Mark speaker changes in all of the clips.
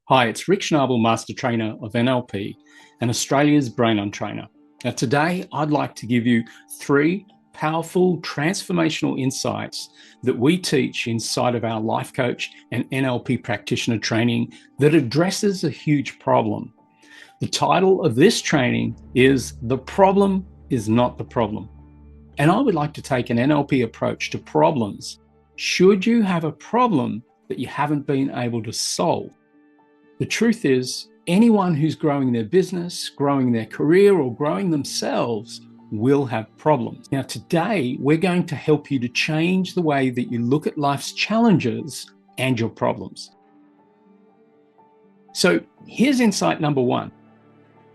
Speaker 1: Hi, it's Rik Schnabel, Master Trainer of NLP and Australia's Brain On Trainer. Now, today, I'd like to give you 3 powerful transformational insights that we teach inside of our life coach and NLP practitioner training that addresses a huge problem. The title of this training is The Problem is Not the Problem. And I would like to take an NLP approach to problems. Should you have a problem that you haven't been able to solve? The truth is, anyone who's growing their business, growing their career, or growing themselves will have problems. Now, today, we're going to help you to change the way that you look at life's challenges and your problems. So here's insight number 1.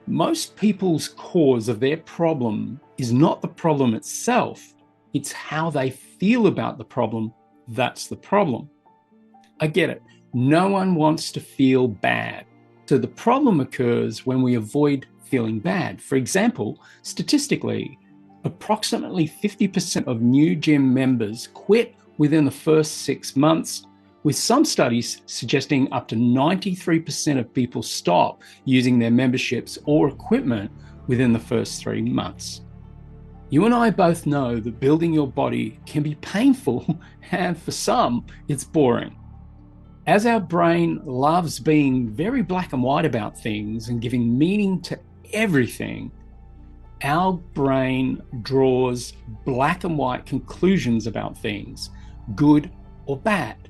Speaker 1: Most people's cause of their problem is not the problem itself, it's how they feel about the problem that's the problem. I get it. No one wants to feel bad. So the problem occurs when we avoid feeling bad. For example, statistically, approximately 50% of new gym members quit within the first 6 months, with some studies suggesting up to 93% of people stop using their memberships or equipment within the first 3 months. You and I both know that building your body can be painful, and for some, it's boring. As our brain loves being very black and white about things and giving meaning to everything, our brain draws black and white conclusions about things, good or bad.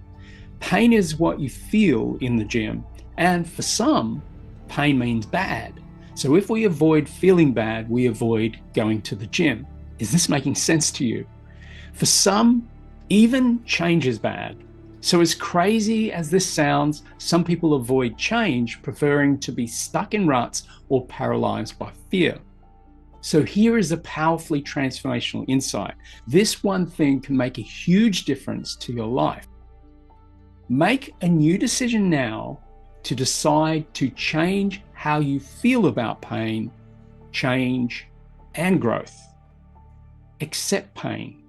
Speaker 1: Pain is what you feel in the gym, and for some, pain means bad. So if we avoid feeling bad, we avoid going to the gym. Is this making sense to you? For some, even change is bad. So as crazy as this sounds, some people avoid change, preferring to be stuck in ruts or paralyzed by fear. So here is a powerfully transformational insight. This one thing can make a huge difference to your life. Make a new decision now to decide to change how you feel about pain, change, and growth. Accept pain,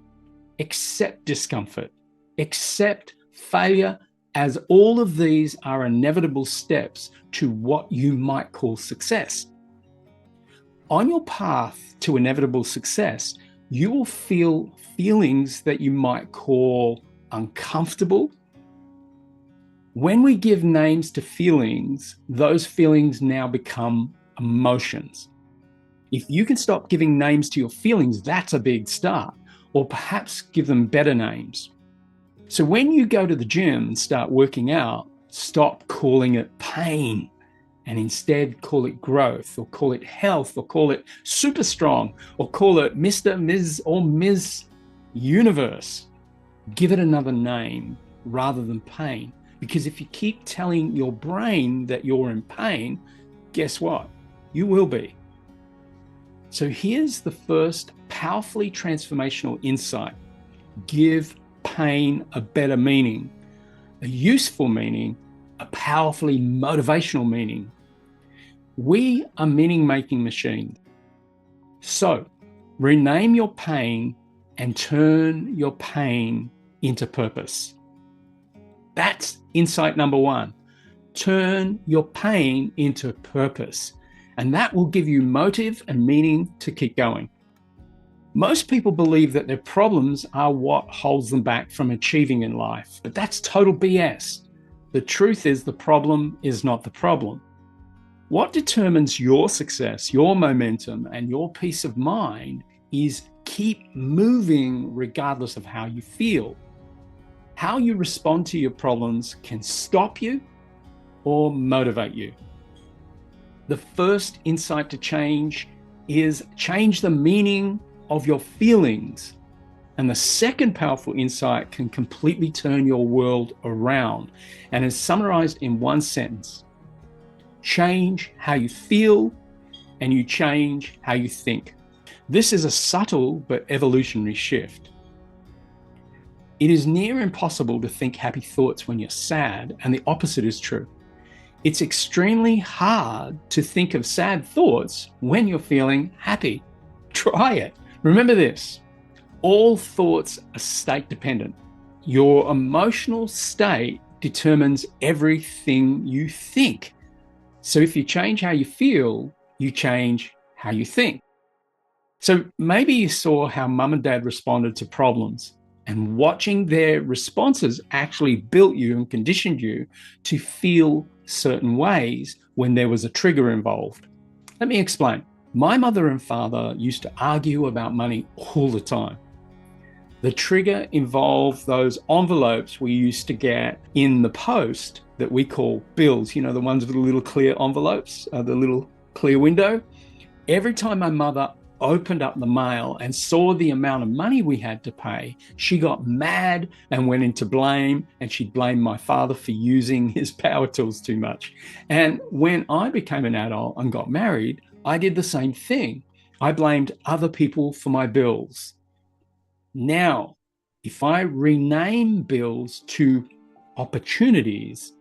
Speaker 1: accept discomfort, accept failure, as all of these are inevitable steps to what you might call success. On your path to inevitable success, you will feel feelings that you might call uncomfortable. When we give names to feelings, those feelings now become emotions. If you can stop giving names to your feelings, that's a big start, or perhaps give them better names. So when you go to the gym and start working out, stop calling it pain and instead call it growth, or call it health, or call it super strong, or call it Mr., Ms., or Ms. Universe. Give it another name rather than pain. Because if you keep telling your brain that you're in pain, guess what? You will be. So here's the first powerfully transformational insight. Give pain a better meaning, a useful meaning, a powerfully motivational meaning. We are meaning-making machines. So rename your pain and turn your pain into purpose. That's insight number 1. Turn your pain into purpose, and that will give you motive and meaning to keep going. Most people believe that their problems are what holds them back from achieving in life, but that's total BS. The truth is, the problem is not the problem. What determines your success, your momentum, and your peace of mind is keep moving regardless of how you feel. How you respond to your problems can stop you or motivate you. The first insight to change is change the meaning of your feelings. And the second powerful insight can completely turn your world around, and is summarized in one sentence. Change how you feel, and you change how you think. This is a subtle but evolutionary shift. It is near impossible to think happy thoughts when you're sad, and the opposite is true. It's extremely hard to think of sad thoughts when you're feeling happy. Try it. Remember this, all thoughts are state dependent. Your emotional state determines everything you think. So if you change how you feel, you change how you think. So maybe you saw how mum and dad responded to problems, and watching their responses actually built you and conditioned you to feel certain ways when there was a trigger involved. Let me explain. My mother and father used to argue about money all the time. The trigger involved those envelopes we used to get in the post that we call bills, the ones with the little clear envelopes, the little clear window. Every time my mother opened up the mail and saw the amount of money we had to pay, she got mad and went into blame, and she'd blame my father for using his power tools too much. And when I became an adult and got married, I did the same thing. I blamed other people for my bills. Now, if I rename bills to opportunities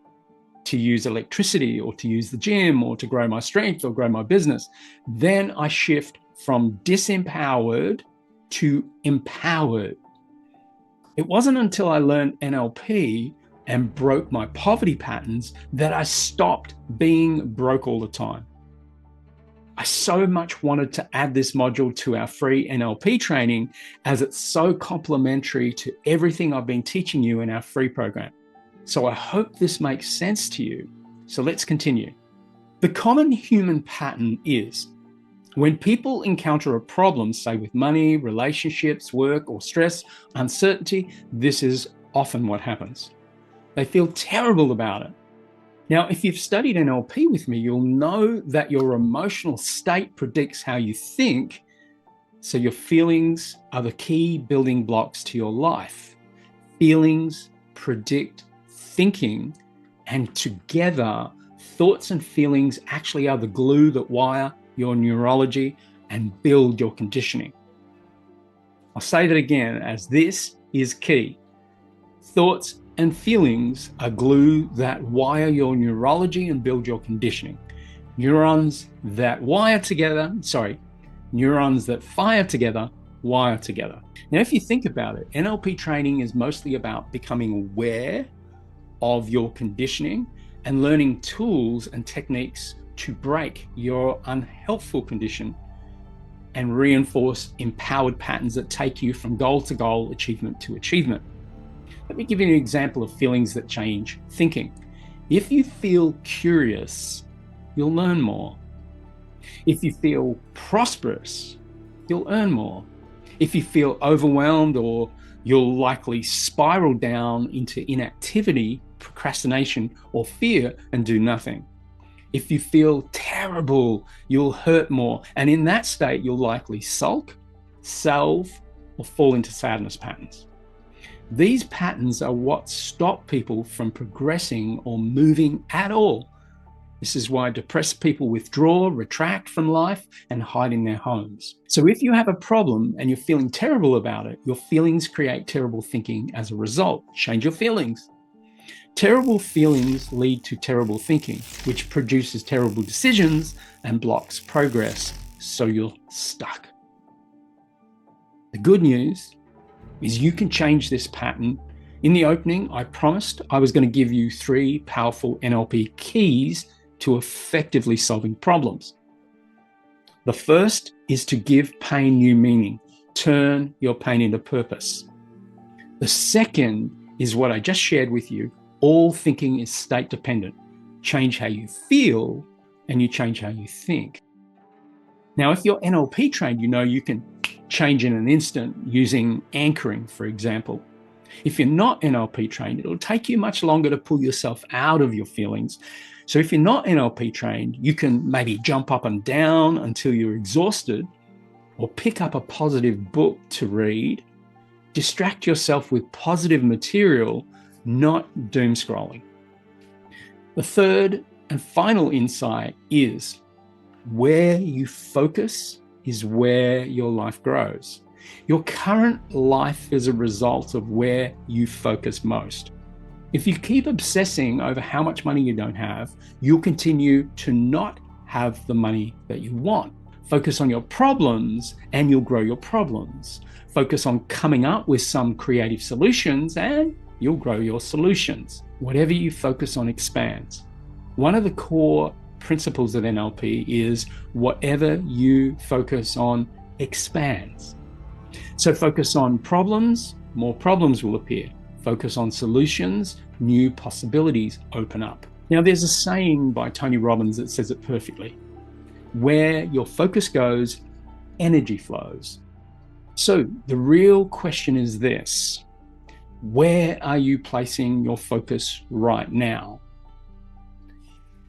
Speaker 1: to use electricity or to use the gym or to grow my strength or grow my business, then I shift from disempowered to empowered. It wasn't until I learned NLP and broke my poverty patterns that I stopped being broke all the time. I so much wanted to add this module to our free NLP training, as it's so complementary to everything I've been teaching you in our free program. So I hope this makes sense to you. So let's continue. The common human pattern is when people encounter a problem, say with money, relationships, work, or stress, uncertainty, this is often what happens. They feel terrible about it. Now, if you've studied NLP with me, you'll know that your emotional state predicts how you think. So your feelings are the key building blocks to your life. Feelings predict thinking, and together, thoughts and feelings actually are the glue that wire your neurology and build your conditioning. I'll say that again, as this is key. Thoughts and feelings are glue that wire your neurology and build your conditioning. Neurons that fire together wire together. Now, if you think about it, NLP training is mostly about becoming aware of your conditioning and learning tools and techniques to break your unhelpful condition and reinforce empowered patterns that take you from goal to goal, achievement to achievement. Let me give you an example of feelings that change thinking. If you feel curious, you'll learn more. If you feel prosperous, you'll earn more. If you feel overwhelmed, or you'll likely spiral down into inactivity, procrastination, or fear and do nothing. If you feel terrible, you'll hurt more. And in that state, you'll likely sulk, salve, or fall into sadness patterns. These patterns are what stop people from progressing or moving at all. This is why depressed people withdraw, retract from life, and hide in their homes. So if you have a problem and you're feeling terrible about it, your feelings create terrible thinking as a result. Change your feelings. Terrible feelings lead to terrible thinking, which produces terrible decisions and blocks progress, so you're stuck. The good news is you can change this pattern. In the opening, I promised I was going to give you 3 powerful NLP keys to effectively solving problems. The first is to give pain new meaning. Turn your pain into purpose. The second is what I just shared with you. All thinking is state dependent. Change how you feel and you change how you think. Now, if you're NLP trained, you know you can change in an instant using anchoring, for example. If you're not NLP trained, it'll take you much longer to pull yourself out of your feelings. So if you're not NLP trained, you can maybe jump up and down until you're exhausted, or pick up a positive book to read. Distract yourself with positive material, not doom scrolling. The third and final insight is where you focus is where your life grows. Your current life is a result of where you focus most. If you keep obsessing over how much money you don't have, you'll continue to not have the money that you want. Focus on your problems and you'll grow your problems. Focus on coming up with some creative solutions and you'll grow your solutions. Whatever you focus on expands. One of the core principles of NLP is whatever you focus on expands. So focus on problems, more problems will appear. Focus on solutions, new possibilities open up. Now, there's a saying by Tony Robbins that says it perfectly. Where your focus goes, energy flows. So the real question is this: where are you placing your focus right now?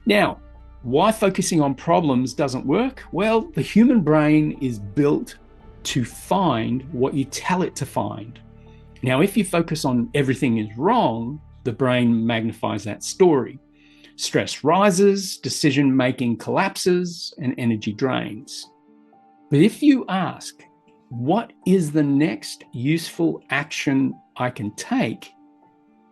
Speaker 1: Now, why focusing on problems doesn't work? Well, the human brain is built to find what you tell it to find. Now, if you focus on everything is wrong, the brain magnifies that story. Stress rises, decision-making collapses, and energy drains. But if you ask, what is the next useful action I can take?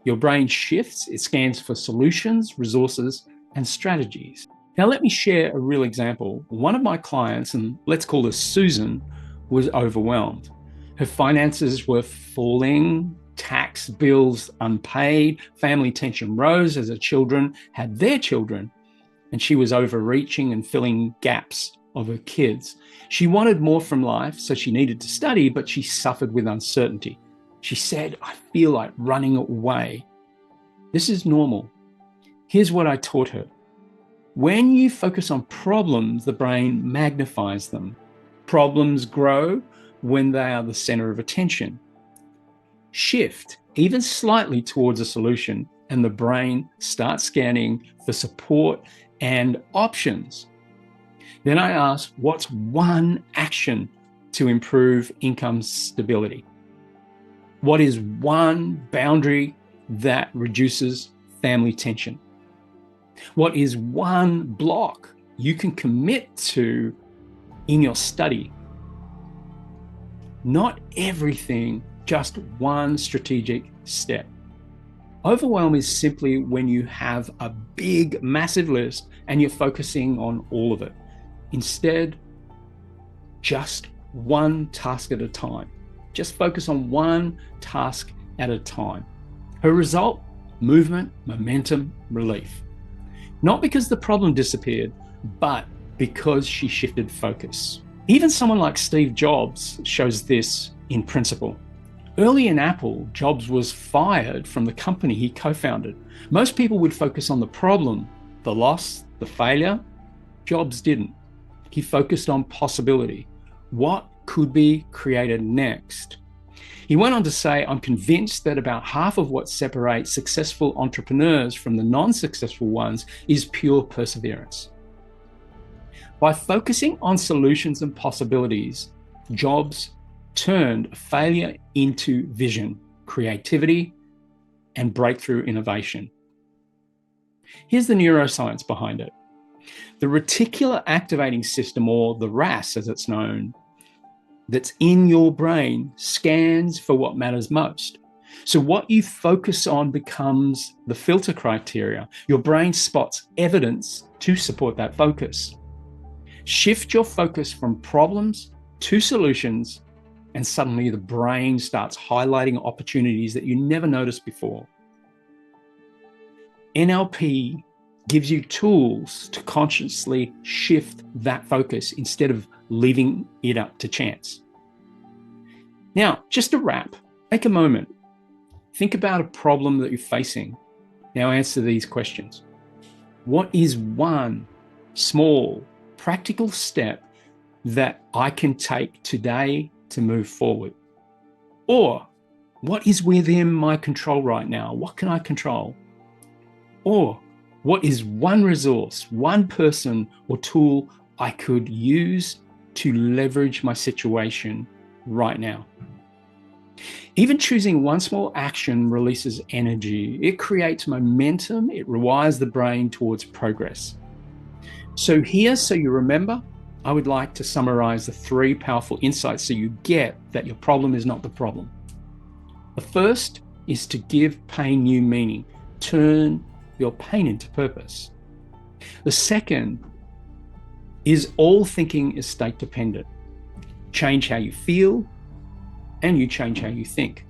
Speaker 1: Your brain shifts, it scans for solutions, resources, and strategies. Now, let me share a real example. One of my clients, and let's call her Susan, was overwhelmed. Her finances were falling, tax bills unpaid, family tension rose as her children had their children, and she was overreaching and filling gaps of her kids. She wanted more from life, so she needed to study, but she suffered with uncertainty. She said, I feel like running away. This is normal. Here's what I taught her. When you focus on problems, the brain magnifies them. Problems grow when they are the center of attention. Shift even slightly towards a solution, and the brain starts scanning for support and options. Then I ask, what's one action to improve income stability? What is one boundary that reduces family tension? What is one block you can commit to in your study? Not everything, just one strategic step. Overwhelm is simply when you have a big, massive list and you're focusing on all of it. Instead, just one task at a time. Just focus on one task at a time. Her result, movement, momentum, relief. Not because the problem disappeared, but because she shifted focus. Even someone like Steve Jobs shows this in principle. Early in Apple, Jobs was fired from the company he co-founded. Most people would focus on the problem, the loss, the failure. Jobs didn't. He focused on possibility. What could be created next? He went on to say, I'm convinced that about half of what separates successful entrepreneurs from the non-successful ones is pure perseverance. By focusing on solutions and possibilities, Jobs turned failure into vision, creativity, and breakthrough innovation. Here's the neuroscience behind it. The reticular activating system, or the RAS as it's known, that's in your brain scans for what matters most. So what you focus on becomes the filter criteria. Your brain spots evidence to support that focus. Shift your focus from problems to solutions, and suddenly the brain starts highlighting opportunities that you never noticed before. NLP gives you tools to consciously shift that focus instead of leaving it up to chance. Now, just to wrap, take a moment. Think about a problem that you're facing. Now answer these questions. What is one small, practical step that I can take today to move forward? Or what is within my control right now? What can I control? Or what is one resource, one person or tool I could use to leverage my situation right now? Even choosing one small action releases energy. It creates momentum. It rewires the brain towards progress. So here, so you remember, I would like to summarize the 3 powerful insights so you get that your problem is not the problem. The first is to give pain new meaning. Turn your pain into purpose. The second is all thinking is state dependent. Change how you feel and you change how you think.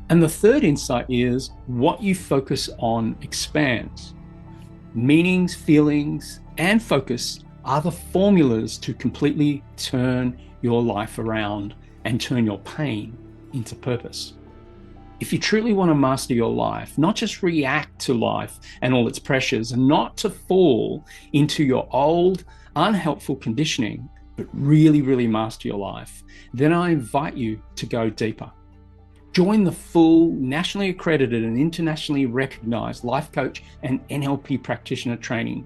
Speaker 1: And the third insight is what you focus on expands. Meanings, feelings, and focus are the formulas to completely turn your life around and turn your pain into purpose. If you truly want to master your life, not just react to life and all its pressures, and not to fall into your old, unhelpful conditioning, but really master your life, then I invite you to go deeper. Join the full nationally accredited and internationally recognized life coach and NLP practitioner training.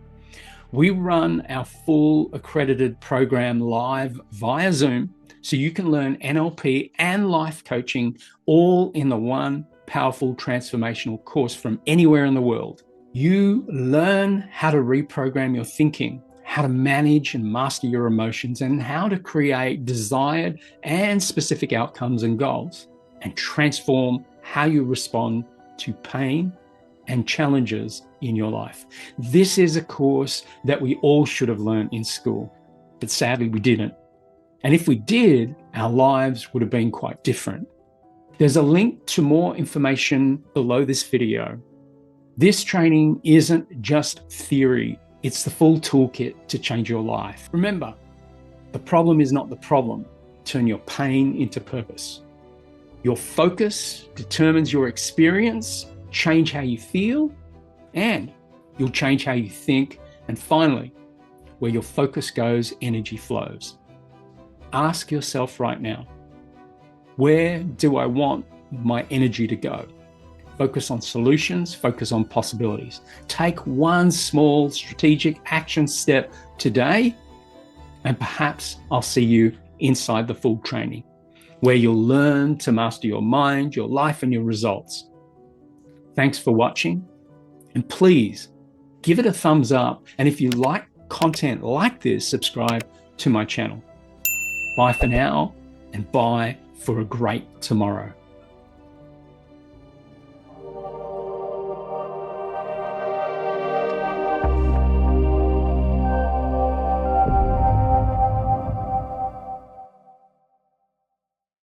Speaker 1: We run our full accredited program live via Zoom, so you can learn NLP and life coaching all in the one powerful transformational course from anywhere in the world. You learn how to reprogram your thinking, how to manage and master your emotions, and how to create desired and specific outcomes and goals, and transform how you respond to pain and challenges in your life. This is a course that we all should have learned in school, but sadly we didn't. And if we did, our lives would have been quite different. There's a link to more information below this video. This training isn't just theory, it's the full toolkit to change your life. Remember, the problem is not the problem. Turn your pain into purpose. Your focus determines your experience, change how you feel, and you'll change how you think. And finally, where your focus goes, energy flows. Ask yourself right now, where do I want my energy to go? Focus on solutions, focus on possibilities. Take one small strategic action step today, and perhaps I'll see you inside the full training, where you'll learn to master your mind, your life, and your results. Thanks for watching, and please give it a thumbs up. And if you like content like this, subscribe to my channel. Bye for now, and bye for a great tomorrow.